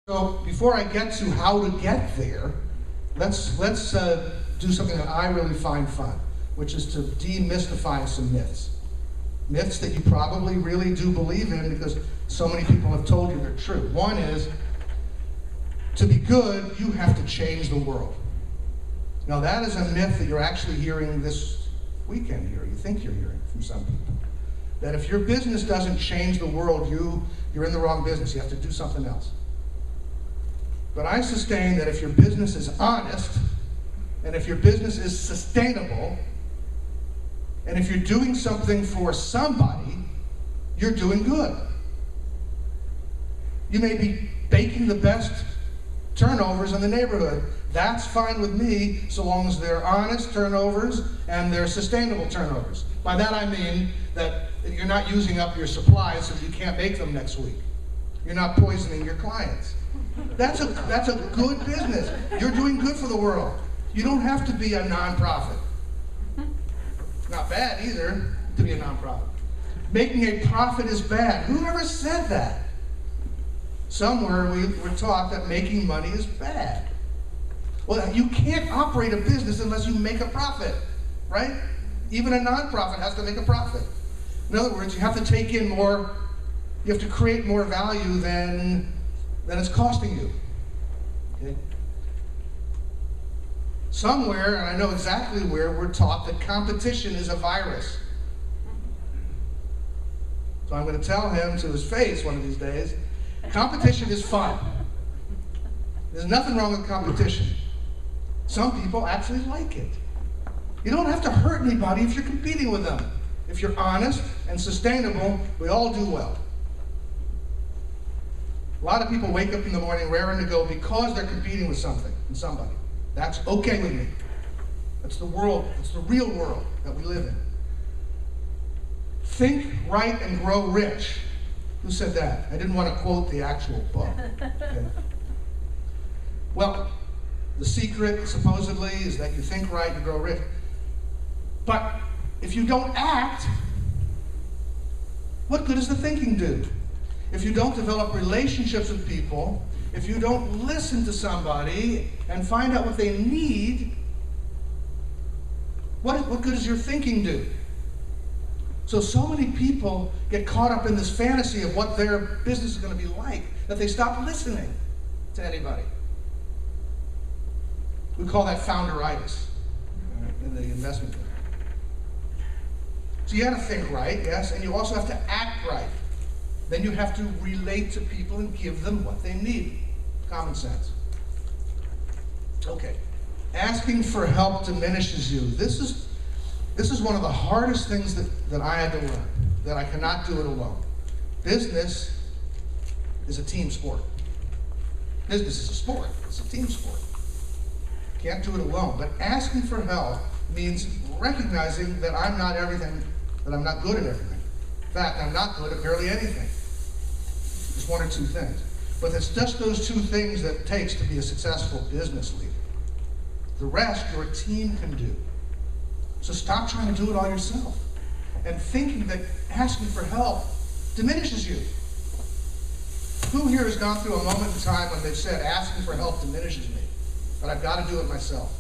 So before I get to how to get there, let's do something that I really find fun, which is to demystify some myths. Myths that you probably really do believe in because so many people have told you they're true. One is, to be good, you have to change the world. Now that is a myth that you're actually hearing this weekend here. You think you're hearing from some people. That if your business doesn't change the world, you're in the wrong business. You have to do something else. But I sustain that if your business is honest, and if your business is sustainable, and if you're doing something for somebody, you're doing good. You may be baking the best turnovers in the neighborhood. That's fine with me, so long as they're honest turnovers and they're sustainable turnovers. By that I mean that you're not using up your supplies so you can't make them next week. You're not poisoning your clients. That's a good business. You're doing good for the world. You don't have to be a nonprofit. Not bad either to be a nonprofit. Making a profit is bad. Who ever said that? Somewhere we were taught that making money is bad. Well, you can't operate a business unless you make a profit, right? Even a nonprofit has to make a profit. In other words, you have to take in more, you have to create more value than it's costing you. Okay? Somewhere, and I know exactly where, we're taught that competition is a virus. So I'm going to tell him to his face one of these days, competition is fun. There's nothing wrong with competition. Some people actually like it. You don't have to hurt anybody if you're competing with them. If you're honest and sustainable, we all do well. A lot of people wake up in the morning raring to go because they're competing with something and somebody. That's okay with me. That's the world, it's the real world that we live in. Think right and grow rich. Who said that? I didn't want to quote the actual book. Okay. Well, the secret, supposedly, is that you think right and grow rich. But if you don't act, what good does the thinking do? If you don't develop relationships with people, if you don't listen to somebody and find out what they need, what good does your thinking do? So many people get caught up in this fantasy of what their business is going to be like that they stop listening to anybody. We call that founderitis in the investment world. So you have to think right, yes, and you also have to act right. Then you have to relate to people and give them what they need. Common sense. Okay. Asking for help diminishes you. This is one of the hardest things that I had to learn, that I cannot do it alone. Business is a team sport. Business is a sport. It's a team sport. Can't do it alone. But asking for help means recognizing that I'm not everything, that I'm not good at everything. In fact, I'm not good at barely anything. Just one or two things. But it's just those two things that it takes to be a successful business leader. The rest, your team can do. So stop trying to do it all yourself. And thinking that asking for help diminishes you. Who here has gone through a moment in time when they've said, asking for help diminishes me, but I've got to do it myself?